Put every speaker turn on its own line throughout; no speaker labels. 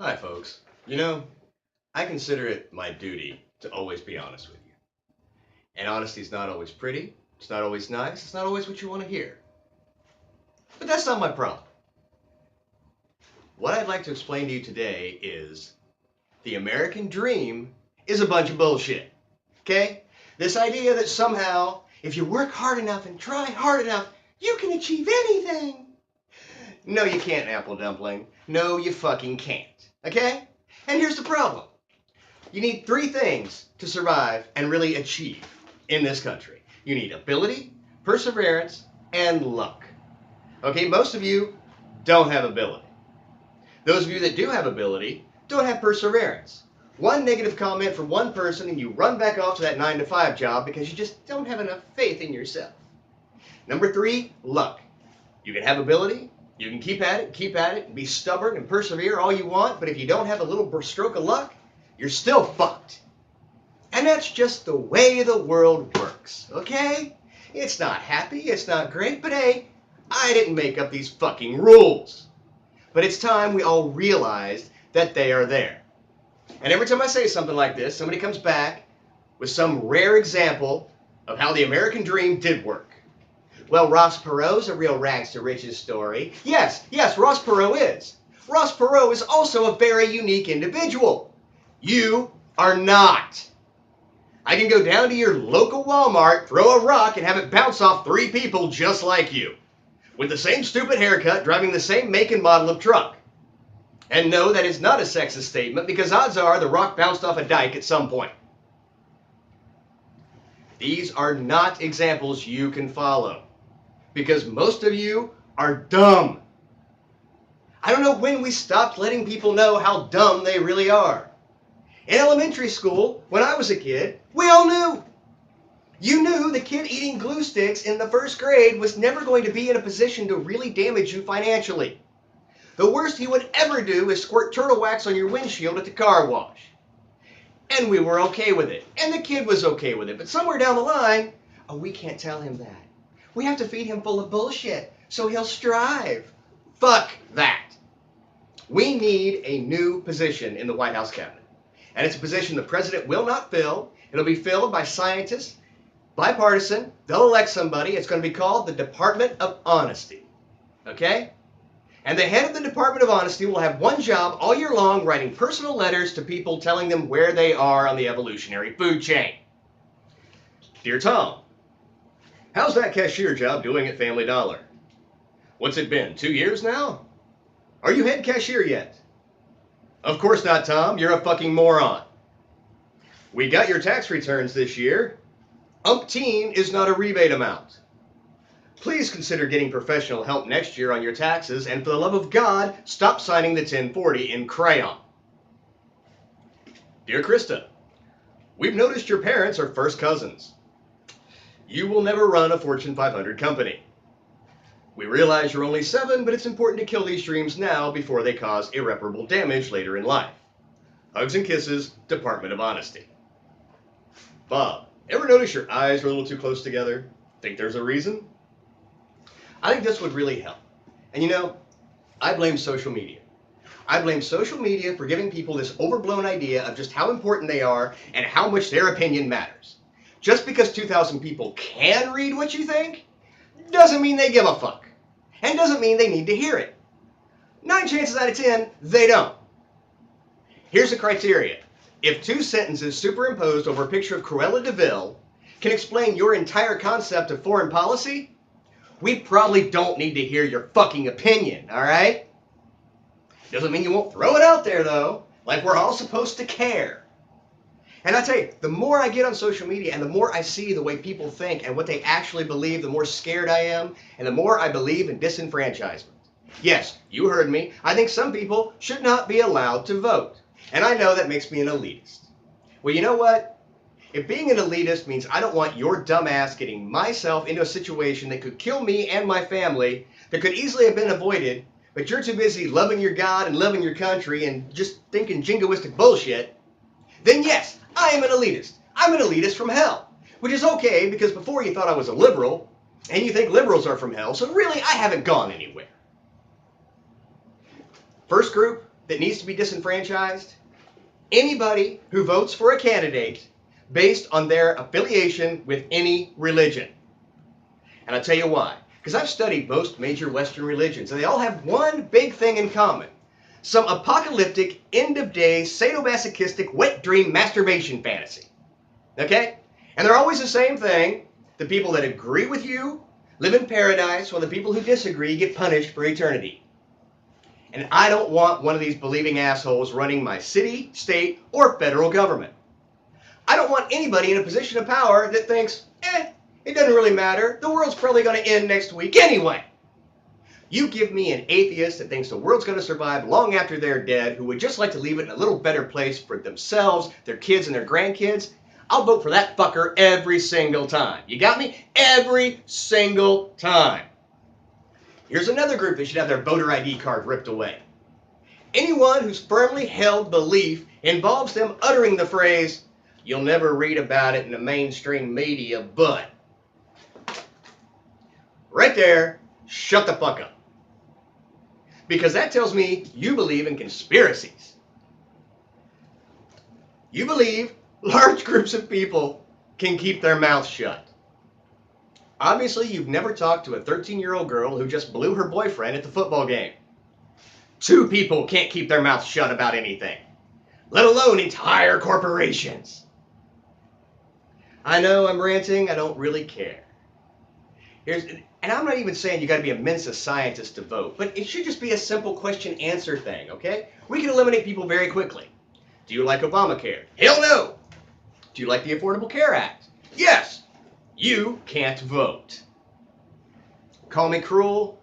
Hi, folks. I consider it my duty to always be honest with you. And honesty's not always pretty, it's not always nice, it's not always what you want to hear. But that's not my problem. What I'd like to explain to you today is the American dream is a bunch of bullshit. Okay? This idea that somehow, if you work hard enough and try hard enough, you can achieve anything. No, you can't, Apple Dumpling. No, you fucking can't. Okay? And here's the problem. You need three things to survive and really achieve in this country. You need ability, perseverance, and luck. Okay, most of you don't have ability. Those of you that do have ability don't have perseverance. One negative comment from one person and you run back off to that 9 to 5 job because you just don't have enough faith in yourself. Number three, luck. You can have ability, you can keep at it, and be stubborn and persevere all you want, but if you don't have a little stroke of luck, you're still fucked. And that's just the way the world works, okay? It's not happy, it's not great, but hey, I didn't make up these fucking rules. But it's time we all realized that they are there. And every time I say something like this, somebody comes back with some rare example of how the American dream did work. Well, Ross Perot's a real rags to riches story. Yes, Ross Perot is. Ross Perot is also a very unique individual. You are not. I can go down to your local Walmart, throw a rock, and have it bounce off 3 people just like you, with the same stupid haircut, driving the same make and model of truck. And no, that is not a sexist statement, because odds are the rock bounced off a dike at some point. These are not examples you can follow, because most of you are dumb. I don't know when we stopped letting people know how dumb they really are. In elementary school, when I was a kid, we all knew. You knew the kid eating glue sticks in the 1st grade was never going to be in a position to really damage you financially. The worst he would ever do is squirt turtle wax on your windshield at the car wash. And we were okay with it. And the kid was okay with it. But somewhere down the line, oh, we can't tell him that. We have to feed him full of bullshit so he'll strive. Fuck that. We need a new position in the White House cabinet. And it's a position the president will not fill. It'll be filled by scientists, bipartisan. They'll elect somebody. It's going to be called the Department of Honesty. Okay? And the head of the Department of Honesty will have one job all year long, writing personal letters to people telling them where they are on the evolutionary food chain. Dear Tom, how's that cashier job doing at Family Dollar? What's it been, 2 years now? Are you head cashier yet? Of course not, Tom. You're a fucking moron. We got your tax returns this year. Umpteen is not a rebate amount. Please consider getting professional help next year on your taxes, and for the love of God, stop signing the 1040 in crayon. Dear Krista, we've noticed your parents are first cousins. You will never run a Fortune 500 company. We realize you're only 7, but it's important to kill these dreams now before they cause irreparable damage later in life. Hugs and kisses, Department of Honesty. Bob, ever notice your eyes are a little too close together? Think there's a reason? I think this would really help. And I blame social media. I blame social media for giving people this overblown idea of just how important they are and how much their opinion matters. Just because 2,000 people can read what you think, doesn't mean they give a fuck. And doesn't mean they need to hear it. 9 chances out of 10, they don't. Here's the criteria. If 2 sentences superimposed over a picture of Cruella de Vil can explain your entire concept of foreign policy, we probably don't need to hear your fucking opinion, alright? Doesn't mean you won't throw it out there, though, like we're all supposed to care. And I tell you, the more I get on social media and the more I see the way people think and what they actually believe, the more scared I am, and the more I believe in disenfranchisement. Yes, you heard me. I think some people should not be allowed to vote. And I know that makes me an elitist. Well, you know what? If being an elitist means I don't want your dumb ass getting myself into a situation that could kill me and my family, that could easily have been avoided, but you're too busy loving your God and loving your country and just thinking jingoistic bullshit, then yes, I am an elitist. I'm an elitist from hell. Which is okay, because before you thought I was a liberal, and you think liberals are from hell, so really I haven't gone anywhere. First group, that needs to be disenfranchised? Anybody who votes for a candidate based on their affiliation with any religion. And I'll tell you why. Because I've studied most major Western religions, and they all have one big thing in common. Some apocalyptic, end-of-day, sadomasochistic, wet dream masturbation fantasy. Okay? And they're always the same thing. The people that agree with you live in paradise, while the people who disagree get punished for eternity. And I don't want one of these believing assholes running my city, state, or federal government. I don't want anybody in a position of power that thinks, it doesn't really matter. The world's probably going to end next week anyway. You give me an atheist that thinks the world's going to survive long after they're dead, who would just like to leave it in a little better place for themselves, their kids, and their grandkids. I'll vote for that fucker every single time. You got me? Every single time. Here's another group that should have their voter ID card ripped away. Anyone whose firmly held belief involves them uttering the phrase, "You'll never read about it in the mainstream media, but..." Right there, shut the fuck up. Because that tells me you believe in conspiracies. You believe large groups of people can keep their mouths shut. Obviously, you've never talked to a 13-year-old girl who just blew her boyfriend at the football game. 2 people can't keep their mouths shut about anything, let alone entire corporations. I know I'm ranting, I don't really care. And I'm not even saying you got to be a Mensa scientist to vote, but it should just be a simple question-answer thing, okay? We can eliminate people very quickly. Do you like Obamacare? Hell no! Do you like the Affordable Care Act? Yes! You can't vote. Call me cruel,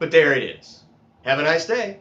but there it is. Have a nice day.